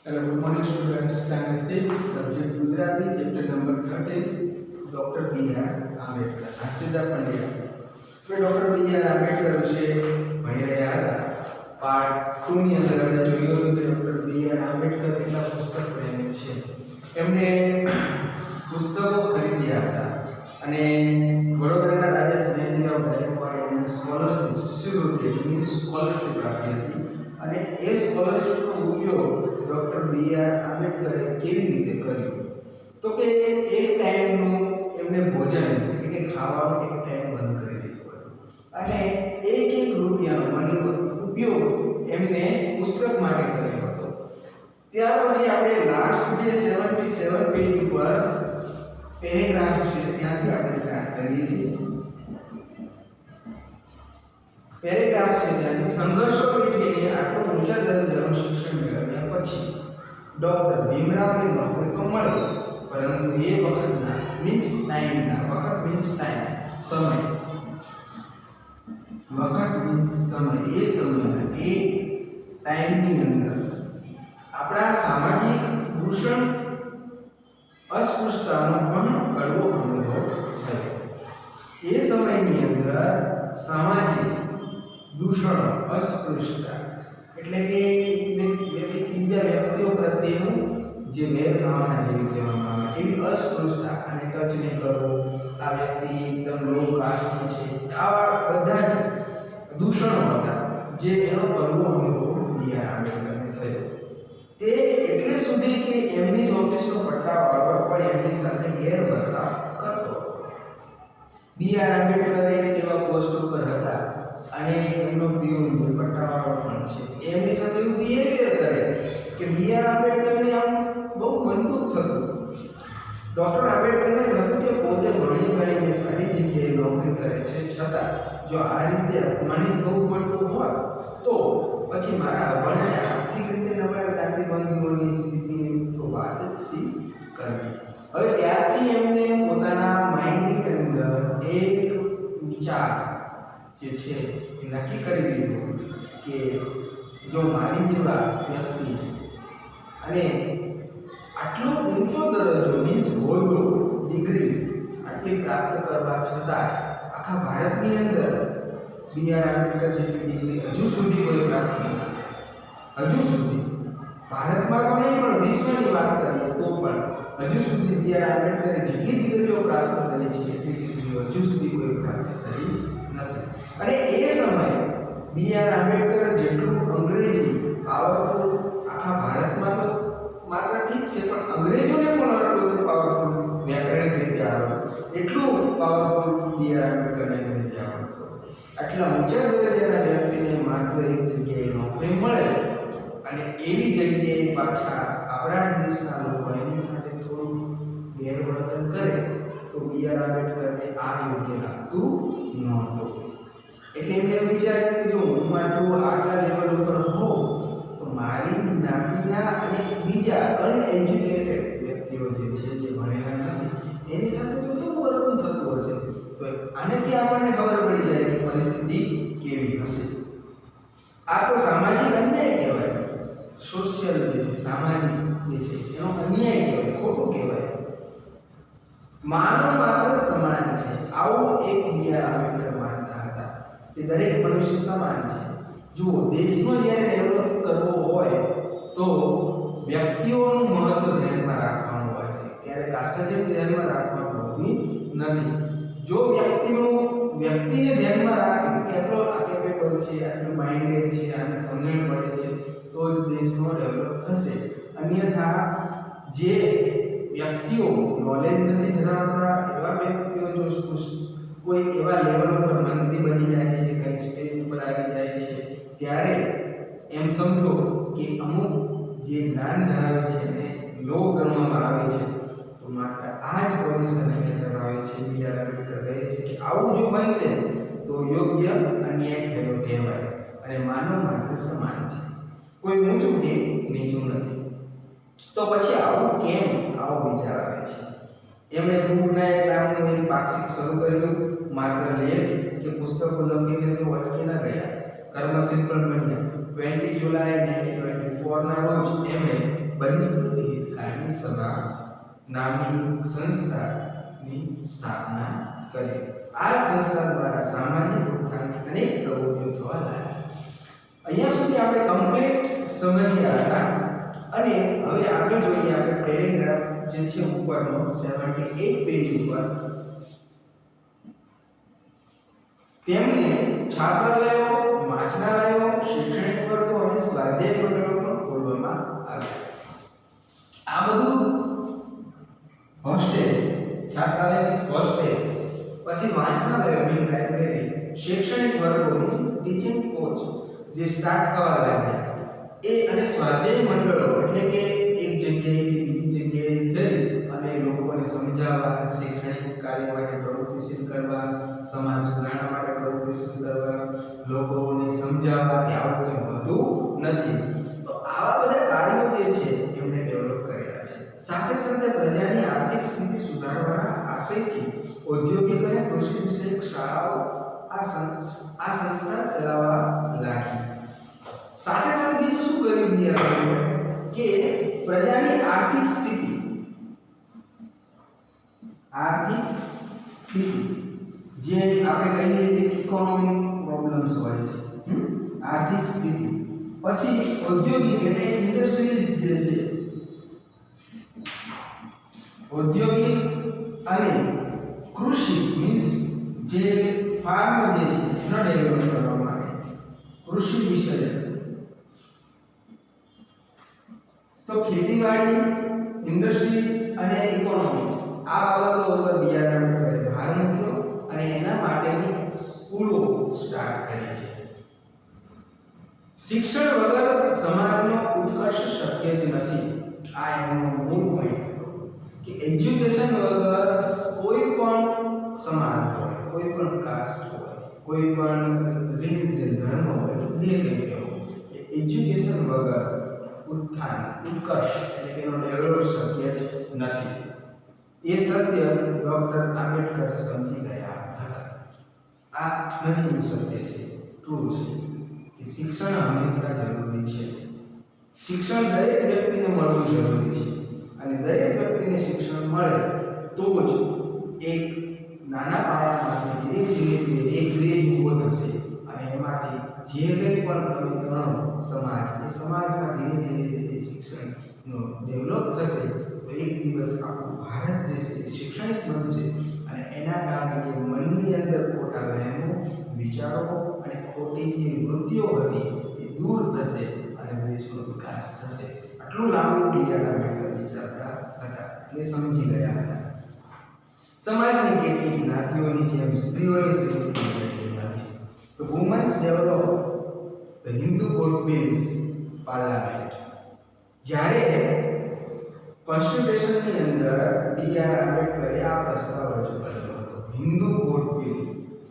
Hello, good morning students. Standard 6, subject Gujarati, chapter number 13, Dr. B.R. Ambedkar. આસિદા Pandya. હવે doctor B.R. Ambedkar વિશે ભણી રહ્યા હતા. પાર્ટ 2 ની અંદર આપણે જોયું કે ડોક્ટર B.R. આંબેડકર કેટલા પુસ્તક પ્રેમી છે. એમને પુસ્તકો ખરીદ્યા હતા અને વડોદરાના રાજા સ્નેહજીરાવ ગાયકવાડે એમને સ્કોલરશિપ શિષ્યવૃત્તિની સ્કોલરશિપ આપી હતી અને એ સ્કોલરશિપનો ઉપયોગ ડોક્ટર B.R. આંબેડકરે કેવી રીતે કર્યું તો કે એક ટાઈમનું એમને ભોજન એટલે કે ખાવાનું એક ટાઈમ બંધ કરી દીધું હતું અને એક રૂપિયાનો મનીનો ઉપયોગ એમને પુસ્તક માટે કર્યો હતો. ત્યાર પછી આપણે લાસ્ટ જે 77 પેજ ઉપર પેરેગ્રાફ છે ત્યાંથી આપણે સ્ટાર્ટ કરીએ છીએ. પેરેગ્રાફ છે ત્યાંથી સંઘર્ષો વેઠીને આટલું ઊંચા દરજ્જાનું શિક્ષણ મેળવ્યા પછી ડોક્ટર ભીમરાવને નોકરી તો મળી પરંતુ એ વખતના મીન્સ ટાઈમના વખત મીન્સ ટાઈમ સમય વખત મીન્સ સમય એ સમયના એ ટાઈમની અંદર આપણા સામાજિક દૂષણ અસ્પૃશ્યતાનો પણ કડવો અનુભવ થયો. એ સમયની અંદર સામાજિક દૂષણ અસ્પૃશ્યતા એટલે કે બીજા વ્યક્તિઓ પ્રત્યેનું જે વેરભાવના જેવી કહેવામાં આવે એવી અસ્પૃશ્યતા અને ટચ નહીં કરવો, આ વ્યક્તિ એકદમ લો કાસ્ટનો છે, આવા બધા જ દૂષણો હતા જે એનો કડવો અનુભવ B.R. આંબેડકરને થયો. તે એટલે સુધી કે એમની જ ઓફિસનો પટ્ટાવાળો પણ એમની સાથે ગેરવર્તાવ કરતો. B.R. આંબેડકર એવા પોસ્ટ ઉપર હતા અને એમનો પીઓન જે પટ્ટાવાળો પણ છે એમની સાથે એવું બિહેવિયર કરે કે B.R. આંબેડકરને આમ બહુ મનદુખ થતું. ડૉક્ટર આંબેડકરને થતું કે પોતે ભણી ગણીને સારી જગ્યાએ નોકરી કરે છે છતાં જો આ રીતે અપમાનિત થવું પડતું હોત તો પછી મારા અભણને આર્થિક રીતે નબળા જ્ઞાતિબંધુઓની સ્થિતિની તો વાત જ શી કરવી. હવે ત્યારથી એમને પોતાના માઇન્ડની અંદર એક વિચાર જે છે એ નક્કી કરી લીધું કે જો મારી જેવા વ્યક્તિ અને આટલો ઊંચો દરજ્જો મીન્સ હોદ્દો ડિગ્રી આટલી પ્રાપ્ત કરવા છતાં આખા ભારતની અંદર B.R. આંબેડકર જેટલી ડિગ્રી હજુ સુધી કોઈ પ્રાપ્ત નથી. હજુ સુધી ભારતમાં તો નહીં પણ વિશ્વની વાત કરીએ તો પણ હજુ સુધી B.R. આંબેડકરે જેટલી ડિગ્રીઓ પ્રાપ્ત કરી છે એટલી ડિગ્રીઓ હજુ સુધી કોઈ પ્રાપ્ત કરી નથી. અને એ સમયે B.R. આંબેડકર જેટલું અંગ્રેજી પાવરફુલ આખા ભારતમાં તો માત્ર ઠીક છે પણ અંગ્રેજોને પણ આટલું પાવરફુલ વ્યાકરણિક રીતે આવડતું એટલું પાવરફુલ B.R. આંબેડકરને અંગ્રેજી આવડતું. આટલા ઊંચા દરજ્જાના વ્યક્તિને માત્ર એક જગ્યાએ નોકરી મળે અને એવી જગ્યાએ પાછા આપણા દેશના લોકો એની સાથે થોડું ગેરવર્તન કરે તો B.R. આંબેડકરને આ યોગ્ય લાગતું નહોતું. એટલે એમને એવું વિચાર્યું કે જો હું આટલા લેવલ ઉપર હોઉં તો મારી જ્ઞાતિના અને બીજા અનએજ્યુકેટેડ વ્યક્તિઓ જે છે જે ભણેલા નથી એની સાથે તો કેવું વર્તન થતું હશે. તો આનેથી આપણને ખબર પડી જાય કે પરિસ્થિતિ કેવી હશે. આ તો સામાજિક અન્યાય કહેવાય. સોશિયલ જે છે સામાજિક જે છે એનો અન્યાય કહેવાય, ખોટું કહેવાય. માનવ માત્ર સમાન છે આવું એક B.R. આંબેડકર માનતા હતા કે દરેક મનુષ્ય સમાન છે. જુઓ, દેશનો જ્યારે ડેવલપ કરવો હોય તો વ્યક્તિઓનું મહત્વ ધ્યાનમાં રાખવાનું હોય છે, ત્યારે કાસ્ટજમ ધ્યાનમાં રાખવાનું હોતી નથી. જો વ્યક્તિને ધ્યાનમાં રાખે કે આટલો કેપેબલ છે, આટલું માઇન્ડેડ છે, આને સમજણ પડે છે તો જ દેશનો ડેવલપ થશે. અન્યથા જે વ્યક્તિઓ નોલેજ નથી ધરાવતા એવા વ્યક્તિઓ જો કોઈ એવા લેવલ ઉપર મંત્રી બની જાય છે, કંઈ સ્ટેજ ઉપર આવી જાય છે ત્યારે એમ સમજો કે અમુક જે જ્ઞાન ધરાવે છે ને લો ગણવામાં આવે છે તો માત્ર આ જ પોઝિશન અહીંયા ધરાવે છે. B.R. આંબેડકર કહે છે કે આવું જો બનશે તો યોગ્ય અન્યાય થયો કહેવાય અને માનવ માત્ર સમાન છે, કોઈ ઊંચું કે નીચું નથી. તો પછી આવું કેમ આવો વિચાર આવે છે? એમણે ગ્રુપના એક નામનું એક પાક્ષિક શરૂ કર્યું. માત્ર લેખ કે પુસ્તકો લખીને તેઓ અટકી ન ગયા, કર્મશીલ પણ બન્યા. 20 જુલાઈ 1924 ના રોજ એમણે બહિષ્કૃત હિતકારની સભા નામની સંસ્થાની સ્થાપના કરી. આ સંસ્થા દ્વારા સામાજિક ઉત્થાનની અનેક પ્રવૃત્તિઓ થવા લાગી. અહીંયા સુધી આપણે કમ્પ્લીટ સમજ્યા હતા અને હવે આગળ જોઈએ આપણે પેરેગ્રાફ જે છે ઉપરનો 78 પેજ ઉપર. તેમને છાત્રાલયો, વાંચનાલયો, શૈક્ષણિક વર્ગો અને સ્વાધ્યાય મંડળો પણ ખોલવામાં આવ્યા. આ બધું હોસ્ટેલ, છાત્રાલયની હોસ્ટેલ, પછી વાંચનાલયો મીન લાઇબ્રેરી, શૈક્ષણિક વર્ગોની ટીચિંગ કોચ જે સ્ટાર્ટ થવા લાગ્યા એ અને સ્વાધ્યાય મંડળો એટલે કે એક જગ્યાએથી બીજી જગ્યાએ જઈ અને લોકોને સમજાવવા, શૈક્ષણિક કાર્ય માટે પ્રવૃત્તિશીલ કરવા, સમાજ સુધારણા માટે પ્રવૃત્તિશીલ કરવા, લોકોને સમજાવવા કે આવું કંઈ હોતું નથી. તો આવા બધા કાર્યો જે છે એમને ડેવલપ કરેલા છે. સાથે સાથે પ્રજાની આર્થિક સ્થિતિ સુધારવાના આશયથી ઔદ્યોગિક અને કૃષિ વિષયક શાળાઓ આ સંસ્થા ચલાવવા લાગી. સાથે સાથે બીજું શું કર્યું કે પ્રજાની આર્થિક સ્થિતિ જે આપણે કહીએ છીએ ઇકોનોમિક પ્રોબ્લેમ્સ હોય છે, આર્થિક સ્થિતિ, પછી ઔદ્યોગિક એટલે ઇન્ડસ્ટ્રીઝ જે છે, ઔદ્યોગિક અને કૃષિ મીન્સ જે ફાર્મ જે છે એનો ડેવલપ કરવા માટે કૃષિ વિષય, તો ખેતીવાડી, ઇન્ડસ્ટ્રી અને ઇકોનોમિક્સ આ બાબતો ઉપર બી.આર. આંબેડકરે ભાર મૂક્યો અને એના માટેની સ્કૂલો સ્ટાર્ટ કરી છે. શિક્ષણ વગર સમાજનો ઉત્કર્ષ શક્ય જ નથી. આ એમનો મૂળ પોઈન્ટ હતો કે એજ્યુકેશન વગર કોઈ પણ સમાજ હોય, કોઈ પણ કાસ્ટ હોય, કોઈ પણ રિલિજન ધર્મ હોય, જે કંઈ કહેવું, એજ્યુકેશન વગર ઉત્થાન, ઉત્કર્ષ એટલે કે એનો ડેવલપ શક્ય જ નથી. એ સત્ય ડોક્ટર આંબેડકર સમજી ગયા હતા. આ નજીવું સત્ય છે, ટ્રુ છે કે શિક્ષણ હંમેશા જરૂરી છે. શિક્ષણ દરેક વ્યક્તિને મળવું જરૂરી છે અને દરેક વ્યક્તિને શિક્ષણ મળે તો જ એક નાના પાયામાંથી ધીરે ધીરે એક બેઝ ઊભો થશે અને એમાંથી જે કંઈ પણ તમે ગણો સમાજ, એ સમાજમાં ધીરે ધીરે શિક્ષણનો ડેવલપ થશે તો એક દિવસ આપણું ભારત દેશ શૈક્ષણિક બનશે અને એના કારણે જે મનની અંદર ખોટા વહેમો, વિચારો અને ખોટી જે વૃત્તિઓ હતી એ દૂર થશે અને દેશનો વિકાસ થશે. આટલું લાંબુ બી.આર. આંબેડકર વિચારતા હતા, એટલે સમજી ગયા હતા. સમાજની કેટલીક જ્ઞાતિઓની જેમ સ્ત્રીઓની સ્થિતિ હતી. તો women's develop the Hindu code bills parliament. જ્યારે કોન્સ્ટિટ્યુશનની અંદર બી.આર. આંબેડકરે આ પ્રસ્તાવ રજૂ કર્યો હતો, Hindu code bill.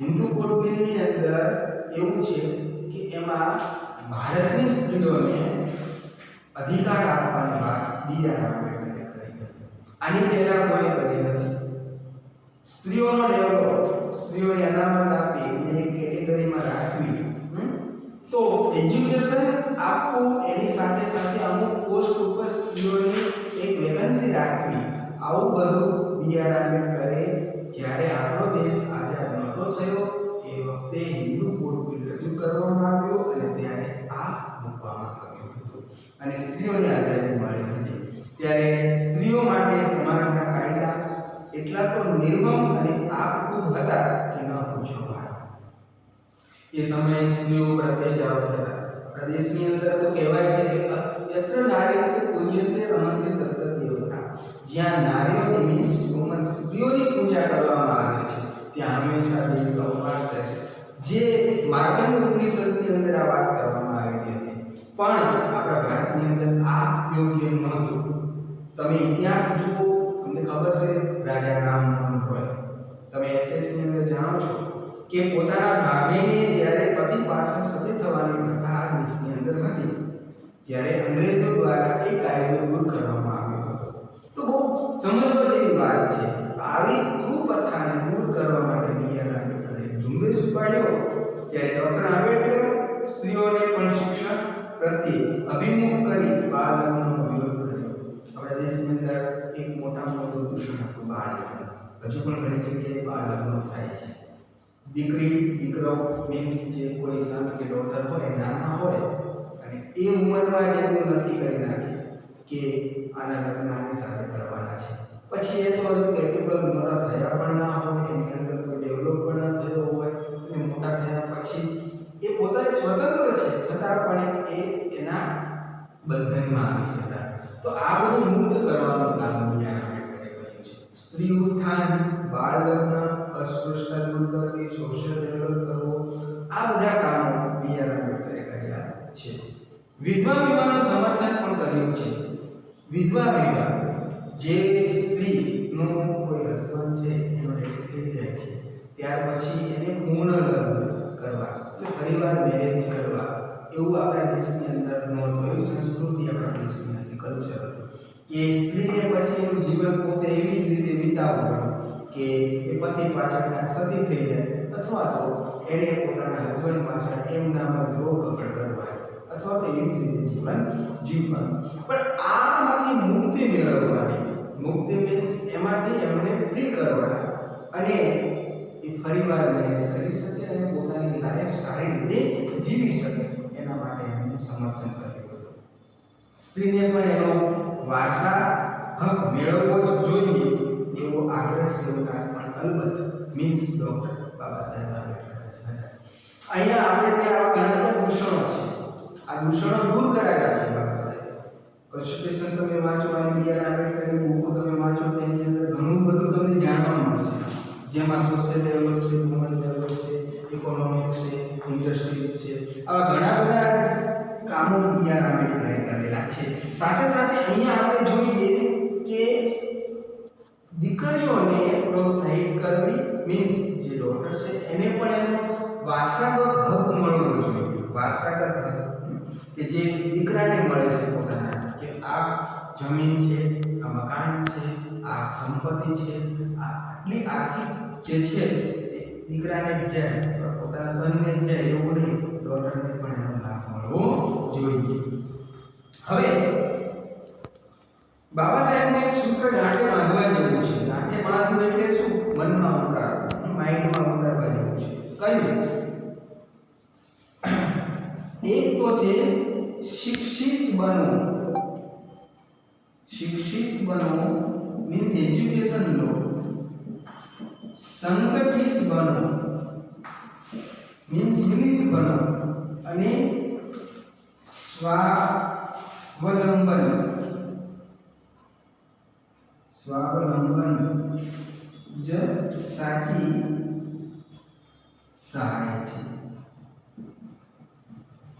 Hindu code બિલની અંદર એવું છે કે એમાં ભારતની સ્ત્રીઓને અધિકાર આપવાની વાત બી.આર. આંબેડકરે કરી હતી. આની પહેલા કોઈ કરી નથી. સ્ત્રીઓનો ડેવલપ, સ્ત્રીઓને અનામત આપી, એને એક કેટેગરીમાં રાખવી, તો એજ્યુકેશન આપવું, એની સાથે સાથે અમુક પોસ્ટ ઉપર સ્ત્રીઓની એક વેકન્સી રાખવી, આવું બધું બી.આર. આંબેડકરે જ્યારે આપણો દેશ આઝાદ નહોતો થયો એ વખતે હિન્દુ કોડ બિલ રજૂ કરવામાં આવ્યો અને ત્યારે આ મૂકવામાં આવ્યું હતું અને સ્ત્રીઓને આઝાદી મળી હતી. ત્યારે સ્ત્રીઓ માટે સમાજના કાયદા એટલા તો નિર્મમ અને આપખુદ હતા કે ન પૂછો વાત. એ સમયે સ્ત્રીઓ પર અત્યાચારો થતા. આપણા દેશની અંદર તો કહેવાય છે કે યત્ર નારી પૂજ્યતે રમન્તે તત્ર દેવતા. જ્યાં નારીઓ મીન્સ વુમન, સ્ત્રીઓની પૂજા કરવામાં આવે છે ત્યાં હંમેશા દેવતાઓ વાસ કરે છે. જે માર્કંડ ઉપનિષદની અંદર આ વાત કરવામાં આવી હતી, પણ આપણા ભારતની અંદર આ યોગ્ય નહોતું. તમે ઇતિહાસ જુઓ, તમને ખબર છે રાજા રામમોહન રોય, તમે એસએસની અંદર જાણો છો કે પોતાના ભાભીને જ્યારે પતિ પાસે સતી થવાની પ્રથા આ દેશની અંદર હતી, જ્યારે અંગ્રેજો દ્વારા એ કાયદો દૂર કરવામાં આવ્યો હતો. તો બહુ સમજવા જેવી વાત છે. આવી કુપ્રથાને દૂર કરવા માટે બી.આર. આંબેડકરે ઝુંબેશ ઉપાડ્યો. ત્યારે ડોક્ટર આંબેડકર સ્ત્રીઓને પણ શિક્ષણ પ્રત્યે અભિમુખ કરી બાળ લગ્નનો વિરોધ કર્યો. આપણા દેશની અંદર એક મોટામાં મોટું દૂષણ હતું બાળ લગ્ન. હજુ પણ ઘણી જગ્યાએ બાળ લગ્ન થાય છે. દીકરી દીકરો મીન્સ જે કોઈ સન કે ડોટર હોય નાના હોય અને એ ઉંમરમાં જ એવું નક્કી કરી નાખે કે આના લગ્ન આની સાથે કરવાના છે. પછી એ તો કેપેબલ મોટા થયા પણ ના હોય, એની અંદર કોઈ ડેવલપ પણ ના થયો હોય અને મોટા થયા પછી એ પોતાને સ્વતંત્ર છે છતાં પણ એ એના બંધનમાં આવી જતા. તો આ બધું મુક્ત કરવાનું કામ બી.આર. આંબેડકરે કર્યું છે. સ્ત્રી ઉત્થાન, બાળ લગ્ન, અસ્પૃશ્યતા દૂર કરવી, સોશિયલ ડેવલપ કરવો, આ બધા કામો બી.આર. આંબેડકરે કર્યા છે. વિધવા વિવાહનું સમર્થન પણ કર્યું છે. વિધવા વિવાહ, જે સ્ત્રીનો કોઈ હસબન્ડ છે એનો ડેથ થઈ જાય છે ત્યાર પછી એને પૂર્ણ લગ્ન કરવા એટલે પરિવાર મેરેજ કરવા એવું આપણા દેશની અંદર નોંધ એવી સંસ્કૃતિ આપણા દેશની હતી, કલ્ચર હતું કે સ્ત્રીને પછી એનું જીવન પોતે એવી જ રીતે વિતાવવું કે એ પતિ પાછળ સતી થઈ જાય અથવા તો એને પોતાના હસબન્ડ પાછળ એમનામાં જ રોકકડ કરવા અથવા તો એવી જ રીતે જીવન જીવવાનું. પણ આમાંથી મુક્તિ મેળવવાની, મુક્તિ મીન્સ એમાંથી એમને ફ્રી કરવાના અને એ ફરીવાર મેરેજ કરી શકે અને પોતાની લાઈફ સારી રીતે જીવી શકે એના માટે એમને સમર્થન કર્યું. સ્ત્રીને પણ એનો વારસા હક મેળવવો જ જોઈએ એવો આગ્રહ સેવનાર પણ અલબત્ત મીન્સ ડૉક્ટર બાબા સાહેબ આંબેડકર હતા. અહીંયા આપણે ત્યાં ઘણા બધા દૂષણો છે. આ દૂષણો દૂર કરાવ્યા છે બાબા સાહેબ. કોન્સ્ટિટ્યુશન તમે વાંચો અને બી.આર. આંબેડકરની બુકો તમે વાંચો તો એની અંદર ઘણું બધું તમને જાણવા મળશે, જેમાં સોશિયલ ડેવલપ છે, હ્યુમન ડેવલપ છે, ઇકોનોમિક છે, ઇન્ડસ્ટ્રીઝ છે, આવા ઘણા બધા કામો બી.આર. આંબેડકરે કરેલા છે. સાથે સાથે અહીંયા આપણે જોઈએ કે દીકરીઓને પ્રોત્સાહિત કરવી મીન્સ જે ડોટર છે એને પણ એનો વારસાગત હક મળવો જોઈએ. વારસાગત હક કે જે દીકરાને મળે છે પોતાના, કે આ જમીન છે, આ મકાન છે, આ સંપત્તિ છે, આ આટલી આર્થિક જે છે એ દીકરાને જ જાય, પોતાના સનને જ જાય એવું નહીં, ડોટરને પણ એનો લાભ મળવો જોઈએ. હવે બાબા સાહેબને એક સૂત્ર ગાંઠે બાંધવા જેવું છે. ગાંઠે બાંધવું એટલે શું? મનમાં ઉતારવું, માઇન્ડમાં ઉતારવા જેવું છે. કયું? એક તો છે શિક્ષિત બનો. શિક્ષિત બનો મીન્સ એજ્યુકેશન લો. સંગઠિત બનો મીન્સ યુનિટ બનો. અને સ્વાવલંબન. સ્વાવલંબન જ સાચી સહાય છે.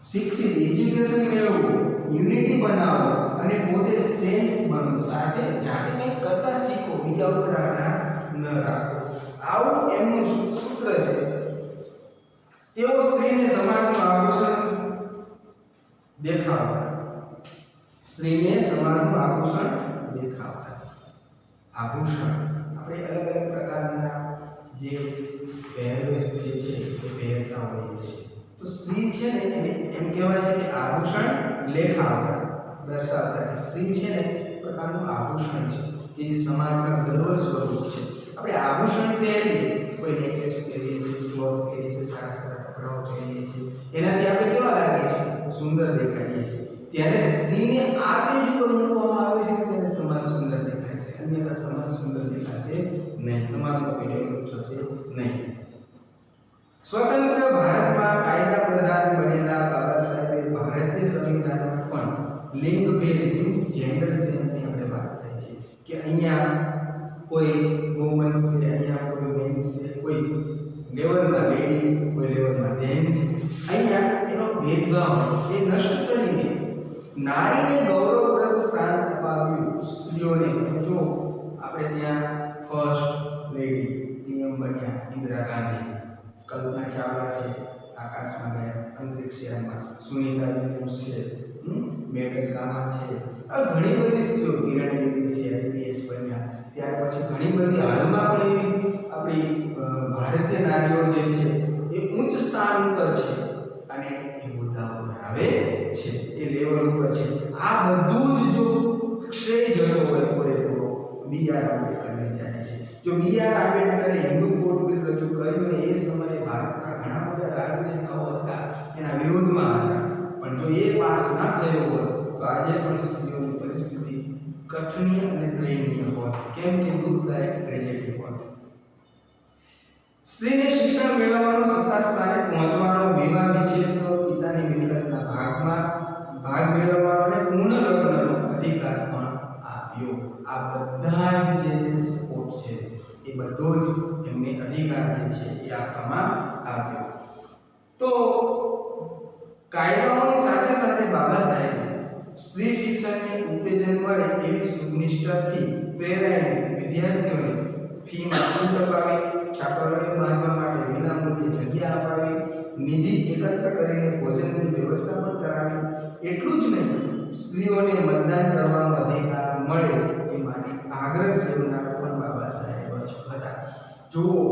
શિક્ષિત એજ્યુકેશન મેળવો, યુનિટી બનાવો અને પોતે સેલ્ફ બનો. સાથે જાતે કંઈક કરતા શીખો, બીજા ઉપર આધાર ન રાખો. આવું એમનું સૂત્ર છે. તેઓ સ્ત્રીને સમાજનું આભૂષણ દેખાવતા. સ્ત્રીને સમાજનું આભૂષણ દેખાવતા. આભૂષણ આપણે અલગ અલગ પ્રકારના જે પહેરવેશ જે છે એ પહેરતા હોઈએ છીએ. તો સ્ત્રી છે ને એને એમ કહેવાય છે કે આભૂષણ લેખાવતા, દર્શાવતા કે સ્ત્રી છે ને પ્રકારનું આભૂષણ છે કે જે સમાજના ગર્વ સ્વરૂપ છે. આપણે આભૂષણ પહેરીએ, કોઈ નેકલેસ પહેરીએ છીએ, ક્લોથ પહેરીએ છીએ, સારા સારા કપડાઓ પહેરીએ છીએ, એનાથી આપણે કેવા લાગીએ છીએ? સુંદર દેખાઈએ છીએ. ત્યારે સ્ત્રીને આ પેજ ઉપર મૂકવામાં આવે છે કે ત્યારે સમાજ સુંદર દેખાય છે, અન્યથા સમાજ સુંદર દેખાશે નહીં, સમાજનો ડેવલપ થશે નહીં. સ્વતંત્ર ભારતમાં કાયદા પ્રધાન બનેલા બાબા સાહેબે ભારતીય સંવિધાનમાં પણ લિંગ ભેદ મીન્સ જેન્ડર ચેન્જની આપણે વાત થઈ છે કે અહીંયા કોઈ વુમન્સ છે, અહીંયા કોઈ મેન્સ છે, કોઈ લેવલમાં લેડીઝ, કોઈ લેવલમાં જેન્ટ્સ, અહીંયા એનો ભેદભાવ એ નષ્ટ કરીને નારીને ગૌરવપ્રદ સ્થાન અપાવ્યું. સ્ત્રીઓને જો આપણે ત્યાં ફર્સ્ટ લેડી પીએમ બન્યા ઇન્દિરા ગાંધી, કલ્પના ચાવલા છે આકાશમાં ગયા, અંતરિક્ષયાનમાં સુનીતા વિલિયમ્સ છે, મેડલ ગામા છે, આ ઘણી બધી સ્ત્રીઓ, કિરણ બેદી છે આઈપીએસ બન્યા. ત્યાર પછી ઘણી બધી હાલમાં પણ એવી આપણી ભારતીય નારીઓ જે છે એ ઉચ્ચ સ્થાન ઉપર છે અને એ હોદ્દાઓ ધરાવે છે, એ લેવલ ઉપર છે. આ બધું જ જો શ્રેય જતો હોય પૂરેપૂરો બી આર આંબેડકરને જાય છે. જો બી આર આંબેડકરે હિન્દુ કોડ બિલ રજૂ કર્યું ને એ સમયે ભારતના ઘણા બધા રાજનેતાઓ હતા એના વિરોધમાં હતા, પણ જો એ પાસ ના થયો હોત તો આજે પણ સ્ત્રીઓની પરિસ્થિતિ કઠિન અને દયનીય હોત, કેમ કે દુઃખદાયક ટ્રેજેડી હોત. સ્ત્રીને શિક્ષણ મેળવવાનો, સત્તા સ્થાને પહોંચવાનો, વિવાહ વિચ્છેદનો, પિતાની મિલકતના ભાગ મેળવવાનો અને પુનઃલગ્નનો અધિકાર પણ આપ્યો. આ બધા જ જે સપોર્ટ છે એ બધો જ એમને અધિકાર જે છે એ આપવામાં આવ્યો. તો કાયદાઓની સાથે સાથે બાબા સાહેબ સ્ત્રી શિક્ષણને ઉત્તેજન મળે એવી સુનિષ્ઠાથી પ્રેરાઈને વિદ્યાર્થીઓને ફી માફી અપાવી, છાત્રાલયો બાંધવા માટે વિનામૂલ્યે જગ્યા અપાવી, નિધિ એકત્ર કરીને ભોજનની વ્યવસ્થા પણ કરાવી. એટલું જ નહીં, સ્ત્રીઓને મતદાન કરવાનો અધિકાર મળે એ માટે આગ્રહ સેવનાર પણ બાબા સાહેબ જ હતા. જુઓ,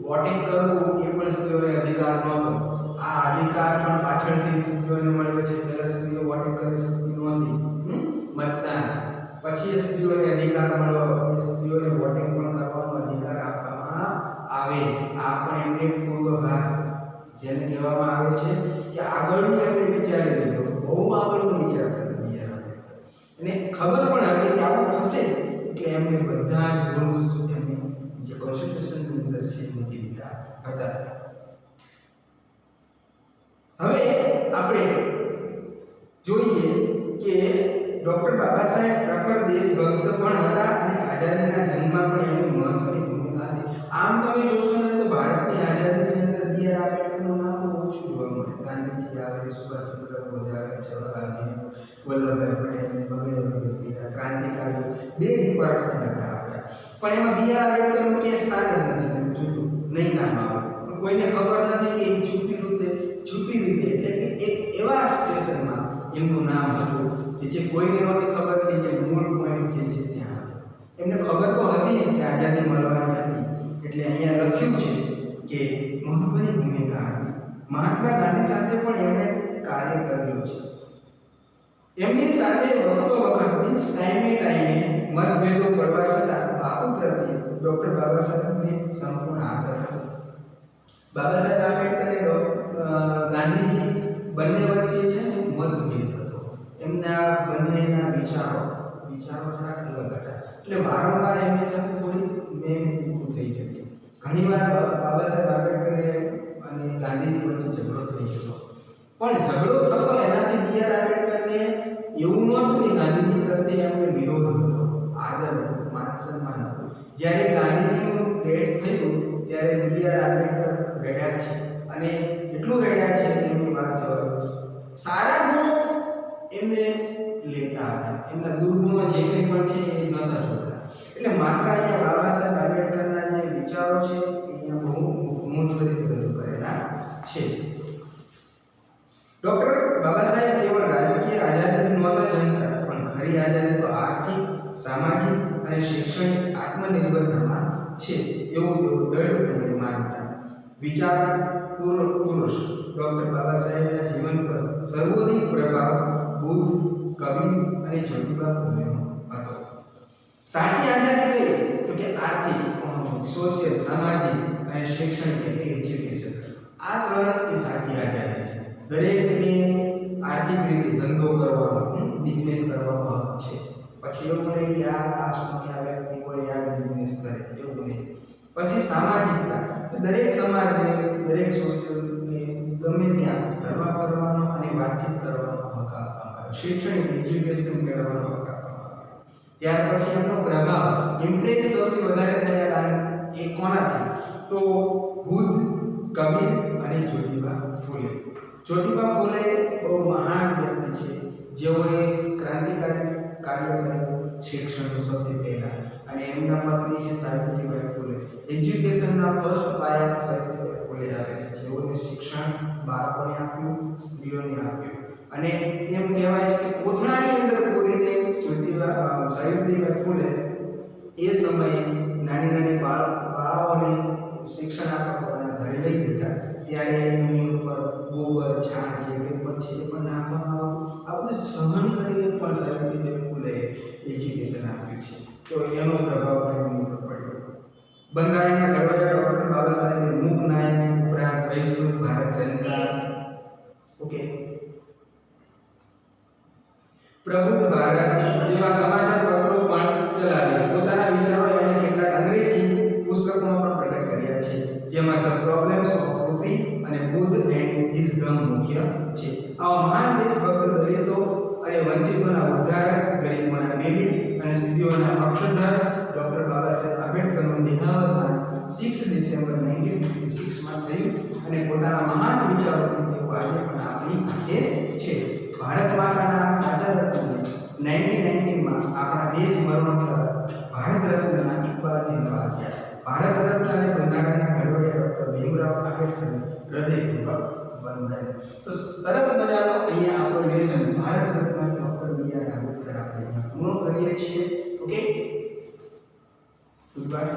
વોટિંગ કરવું એ પણ સ્ત્રીઓને અધિકાર નહોતો. આ અધિકાર પણ પાછળથી સ્ત્રીઓને મળ્યો છે. પહેલા સ્ત્રીઓ વોટિંગ કરી શકતી નહોતી, મતદાન પછી સ્ત્રીઓને અધિકાર મળ્યો, સ્ત્રીઓને વોટિંગ પણ કરવાનો અધિકાર આપવામાં આવે. આ પણ એમને પૂર્વભાસ જેને કહેવામાં આવે છે કે આગળનું એમને વિચારી લીધું, બહુ આગળનું વિચાર કર્યો. અને ખબર પણ હતી કે આવું થશે, એટલે એમને બધા જ રૂલ્સ એમને જે કોન્સ્ટિટ્યુશનની અંદર છે મૂકી દીધા હતા. હવે આપણે જોઈએ કે ડોક્ટર બાબા સાહેબ પ્રખર દેશભક્ત પણ હતા અને આઝાદીના જંગમાં પણ એમની મહત્વની ભૂમિકા હતી. આમ તમે જોશો ને તો ભારતની આઝાદીની અંદર બી આર આંબેડકરનું નામ ઓછું જોવા મળે. ગાંધીજી આવે, સુભાષચંદ્ર બોઝ આવે, જવાહરલાલ નહેરુ, વલ્લભભાઈ પટેલ વગેરે વગેરે ક્રાંતિકારી બે ડિપાર્ટમેન્ટ હતા આપણા, પણ એમાં બી આર આંબેડકરનું કે સ્થાન જ નથી. તમે જોયું નહીં નામ આવે, કોઈને ખબર નથી કે એ છુપી રીતે એટલે કે એક એવા સ્ટેશનમાં એમનું નામ હતું કે જે કોઈને નહોતી ખબર કે જે મૂળ પોઈન્ટ જે છે ત્યાં હતો. એમને ખબર તો હતી કે આઝાદી મળવાની હતી, એટલે અહીંયા લખ્યું છે કે મહત્વની ભૂમિકા હતી. મહાત્મા ગાંધી સાથે પણ એમણે કાર્ય કરેલું છે. એમની સાથે વખતો વખત મીન્સ ટાઈમે મતભેદો પડવા છતાં બાપુ પ્રત્યે ડોક્ટર બાબા સાહેબને સંપૂર્ણ આદર હતો. બાબા સાહેબ આંબેડકર અને ગાંધીજી બંને વચ્ચે છે ને મતભેદ હતો. એમના બંનેના વિચારો થોડા અલગ હતા, એટલે વારંવાર એમની સાથે થોડી મેં થઈ જતી. ઘણીવાર બાબા સાહેબ આંબેડકર અને ગાંધીજી વચ્ચે ઝઘડો થઈ જતો, પણ ઝઘડો થતો એનાથી બી આર આંબેડકરને એવું નહોતું કે ગાંધીજી પ્રત્યે એમને વિરોધ હતો, આદર હતો, માન સન્માન હતું. જ્યારે ગાંધીજીનું ડેથ થયું ત્યારે બી આર આંબેડકર રડ્યા છે, અને એટલું રડ્યા છે કે એમની વાત જવા સારા ગુણો એમને લેતા હતા, એમના દુર્ગુણો જે કંઈ પણ છે એ નહોતા જોતા. એટલે માત્ર અહીંયા બાબા સાહેબ આંબેડકરના જે વિચારો છે એ અહીંયા બહુ મૂળભૂત રીતે રજૂ કરેલા છે. ડોક્ટર બાબા સાહેબ કેવળ રાજકીય આઝાદી નહોતા જંગતા, પણ ખરી આઝાદી તો આર્થિક, સામાજિક અને શૈક્ષણિક આત્મનિર્ભરતામાં છે એવું તેઓ દૃઢપણે માનતા. વિચાર પુરુષ ડોક્ટર બાબા સાહેબના જીવન પર સર્વાધિક પ્રભાવ બુદ્ધ, કબીર અને જ્યોતિબા ફૂલેનો હતો. સાચી આઝાદી કઈ તો કે આર્થિક, સોશિયલ, સામાજિક અને શૈક્ષણિક એટલે એજ્યુકેશન. આ ત્રણ એ સાચી આઝાદી છે. દરેકને આર્થિક રીતે ધંધો કરવાનો, બિઝનેસ કરવાનો હક છે. પછી એવું નહીં કે આ કાસ્ટમાં કે આ વ્યક્તિ કોઈ આ બિઝનેસ કરે, એવું નહીં. પછી સામાજિકતા, દરેક સમાજને, દરેક સોશિયલને ગમે ત્યાં ફરવા કરવાનો અને વાતચીત કરવાનો હક આપવામાં આવ્યો. શૈક્ષણિક એજ્યુકેશન મેળવવાનો હક આપવામાં આવ્યો. ત્યાર પછી એમનો પ્રભાવ ઇમ્પ્રેસ સૌથી વધારે થયેલા એ કોનાથી તો બુદ્ધ, કબીર અને જ્યોતિબા ફૂલે. જ્યોતિબા ફૂલે બહુ મહાન વ્યક્તિ છે, જેઓએ ક્રાંતિકારી કાર્ય કર્યું શિક્ષણનું સૌથી પહેલા, અને એમના પત્ની છે સાવિત્રીબાઈ ફૂલે. એજ્યુકેશનના ફર્સ્ટ પાયા સાવિત્રીબાઈ ફૂલે આવે છે, જેઓને શિક્ષણ બાળકોને આપ્યું, સ્ત્રીઓને આપ્યું. અને એમ કહેવાય છે કે કોથળાની અંદર પૂરીને સાવિત્રીબાઈ ફૂલે એ સમયે નાની બાળાઓને શિક્ષણ આપવા પોતાના ઘરે લઈ જતા, ત્યારે એમની ઉપર ગોબર, છાણ જે કંઈ પણ છે એ પણ નાખવામાં આવતું. આ બધું સહન કરીને પણ સાવિત્રીબાઈ ફૂલે એજ્યુકેશન આપ્યું છે. તો એનો પ્રભાવ પણ એમની ઉપર પડ્યો. બંધારણના ઘડવૈયા ડૉક્ટર બાબા સાહેબ મૂક નાયક ઉપરાંત વૈશ્વિક ભારત જનતા ઓકે પ્રબુદ્ધ ભારત જેવા સમાચાર પત્રો પણ ચલાવ્યા. પોતાના વિચારો એમણે કેટલાક અંગ્રેજી પુસ્તકોમાં પણ પ્રગટ કર્યા છે, જેમાં ધ પ્રોબ્લેમ્સ ઓફ કોફી અને બુદ્ધ એન્ડ હિઝ ગમ મુખ્ય છે. આવા મહાન દેશભક્ત દલિતો અને વંચિતોના ઉદ્ધારક, ગરીબોના મેલી અને સ્ત્રીઓના પક્ષધર ડૉક્ટર બાબા સાહેબ આંબેડકરનું દેહાવસાન 6 ડિસેમ્બર 1956 માં થયું અને પોતાના મહાન વિચારોથી તેઓ આજે પણ આપણી સાથે છે. ભારત માતાના સાચા રત્નને 1919 માં આપણા દેશ મરણોત્તર ભારત રત્નના ઇકબાલથી નવાજ્યા. ભારત રત્ન અને બંધારણના ઘડવૈયા ડૉક્ટર ભીમરાવ આંબેડકરને હૃદયપૂર્વક વંદન. તો સરસ મજાનો અહીંયા આપણો lesson Bharat Ratna doctor B R Ambedkar આપણે પૂર્ણ કરીએ છીએ. Okay, good bye.